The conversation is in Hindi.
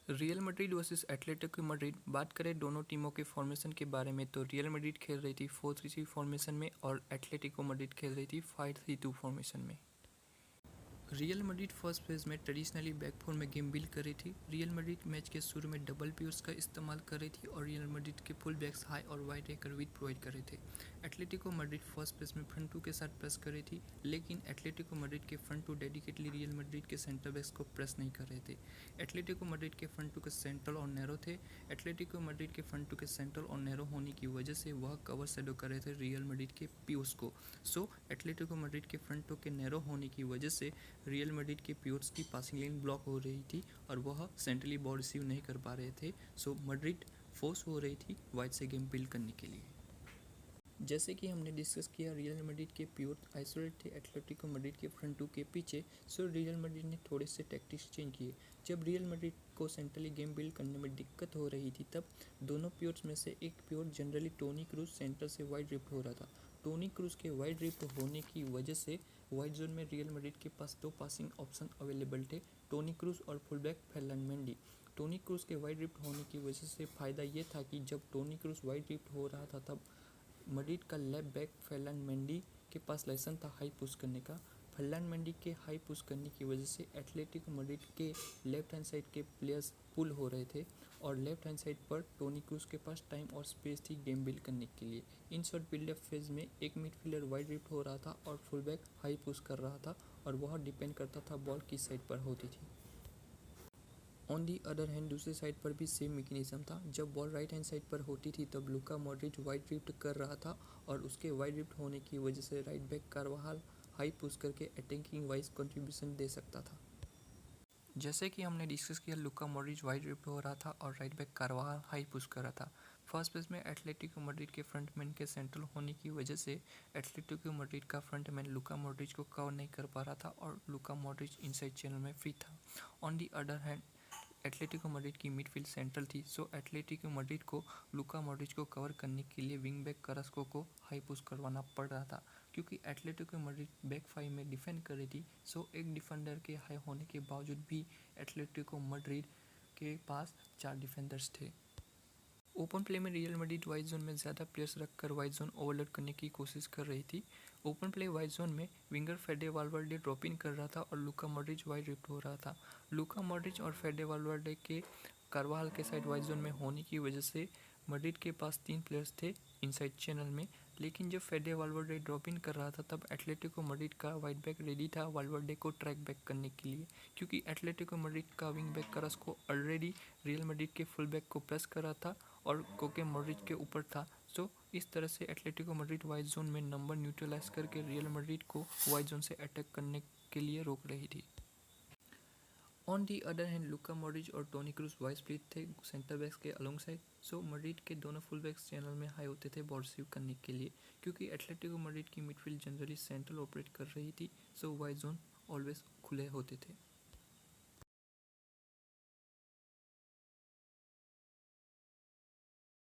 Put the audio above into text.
Real Madrid versus Atletico Madrid. बात करें दोनों टीमों के फॉर्मेशन के बारे में तो रियल मैड्रिड खेल रही थी 4-3-3 फॉर्मेशन में और एटलेटिको मैड्रिड खेल रही थी 5-3-2 फॉर्मेशन में। रियल मैड्रिड फर्स्ट फेज में ट्रेडिशनली बैक फोर में गेम बिल्ड कर रही थी। रियल मैड्रिड मैच के शुरू में डबल पिवट्स का इस्तेमाल कर रही थी और रियल मैड्रिड के फुल बैक्स हाई और वाइड रहकर विथ प्रोवाइड कर रहे थे। एटलेटिको मैड्रिड फर्स्ट फेज में फ्रंट टू के साथ प्रेस कर रही थी, लेकिन एटलेटिको मैड्रिड के front two dedicatedly Real Madrid के सेंटर बैक्स को प्रेस नहीं कर रहे थे। एटलेटिको मैड्रिड के फ्रंट टू के सेंट्रल और नैरो थे। एटलेटिको मैड्रिड के फ्रंट टू के सेंट्रल और नैरो होने की वजह से वह कवर शेडो कर रहे थे रियल मैड्रिड के पिवट्स को। सो एटलेटिको मैड्रिड के फ्रंट टू के नैरो होने की वजह से रियल मैड्रिड के पिवट्स की पासिंग लेन ब्लॉक हो रही थी और वह सेंट्रली बॉल रिसीव नहीं कर पा रहे थे। सो मैड्रिड फोर्स हो रही थी वाइड से गेम बिल्ड करने के लिए। जैसे कि हमने डिस्कस किया, रियल मैड्रिड के पिवट आइसोलेट थे एटलेटिको मैड्रिड के फ्रंट टू के पीछे। सो रियल मैड्रिड ने थोड़े से टैक्टिक्स चेंज किए। जब रियल मैड्रिड को सेंट्रली गेम बिल्ड करने में दिक्कत हो रही थी तब दोनों पिवट्स में से एक pivot generally Toni Kroos centre से वाइड रिफ्ट हो रहा था। टोनी क्रूज के वाइड रिफ्ट होने की वजह से वाइड जोन में रियल मैड्रिड के पास दो पासिंग ऑप्शन अवेलेबल थे, टोनी क्रूज और फुलबैक फर्लैंड मेंडी। टोनी क्रूज के वाइड रिफ्ट होने की वजह से फ़ायदा ये था कि जब टोनी क्रूज वाइड रिफ्ट हो रहा था तब मैड्रिड का लेफ्ट बैक फर्लैंड मेंडी के पास लाइसेंस था हाई पुश करने का। फर्लैंड मेंडी के हाई पुश करने की वजह से एटलेटिको मैड्रिड के लेफ्ट हैंड साइड के प्लेयर्स पुल हो रहे थे और लेफ्ट हैंड साइड पर टोनी क्रूज के पास टाइम और स्पेस थी गेम बिल्ड करने के लिए। इन शॉर्ट बिल्डअप फेज में एक मिडफील्डर वाइड रिफ्ट हो रहा था और फुल बैक हाई पुश कर रहा था और वह डिपेंड करता था बॉल किस साइड पर होती थी। ऑन दी अदर हैंड दूसरी साइड पर भी सेम मैकेनिज्म था। जब बॉल राइट हैंड साइड पर होती थी तब लुका मॉड्रिच वाइड रिफ्ट कर रहा था और उसके वाइड रिफ्ट होने की वजह से राइट बैक कारवाहाल हाई पुश करके अटैकिंग वाइज कंट्रीब्यूशन दे सकता था। जैसे कि हमने डिस्कस किया, लुका मॉड्रिच वाइड रिफ्ट हो रहा था और राइट बैक कारवाहाल हाई पुश कर रहा था। फर्स्ट पेज में एटलेटिको मैड्रिड के फ्रंटमैन के सेंट्रल होने की वजह से एटलेटिको मैड्रिड का फ्रंटमैन लुका मॉड्रिच को कवर नहीं कर पा रहा था और लुका मॉड्रिच इनसाइड चैनल में फ्री था। On the other hand Atletico Madrid की मिडफील्ड सेंट्रल थी। सो एटलेटिको मैड्रिड को लुका मॉड्रिच को कवर करने के लिए विंग बैक करास्को को हाई पुश करवाना पड़ रहा था क्योंकि एटलेटिको मैड्रिड बैक फाइव में डिफेंड कर रही थी। सो एक डिफेंडर के हाई होने के बावजूद भी एटलेटिको मैड्रिड के पास 4 डिफेंडर्स थे। ओपन प्ले में रियल मैड्रिड वाइड जोन में ज़्यादा प्लेयर्स रखकर वाइड जोन ओवरलोड करने की कोशिश कर रही थी। ओपन प्ले वाइड जोन में विंगर फेडे वाल्वर्डे ड्रॉप इन कर रहा था और लुका मॉड्रिच वाइड रिफ्ट हो रहा था। लुका मॉड्रिच और फेडे वाल्वर्डे के कारवाहल के साइड वाइड जोन में होने की वजह से मैड्रिड के पास 3 प्लेयर्स थे इनसाइड चैनल में, लेकिन जब फेडे वाल्वर्डे ड्रॉप इन कर रहा था तब एटलेटिको मैड्रिड का वाइड बैक रेडी था वाल्वर्डे को ट्रैक बैक करने के लिए, क्योंकि एटलेटिको मैड्रिड का wing back Carrasco already real Madrid के फुल बैक को प्रेस कर रहा था और कोके मॉड्रिच के ऊपर था। सो इस तरह से एटलेटिको मैड्रिड वाइड जोन में नंबर न्यूट्रलाइज करके रियल मैड्रिड को वाइड जोन से अटैक करने के लिए रोक रही थी। On the other hand Luka Modric और टोनी क्रूज वाइड स्प्लिट थे सेंटर बैक्स के अलोंग साइड। सो मैड्रिड के दोनों फुल बैक्स चैनल में हाई होते थे बॉल रिसीव करने के लिए, क्योंकि एटलेटिको मैड्रिड की मिडफील्ड जनरली सेंट्रल ऑपरेट कर रही थी। सो वाइड जोन ऑलवेज खुले होते थे।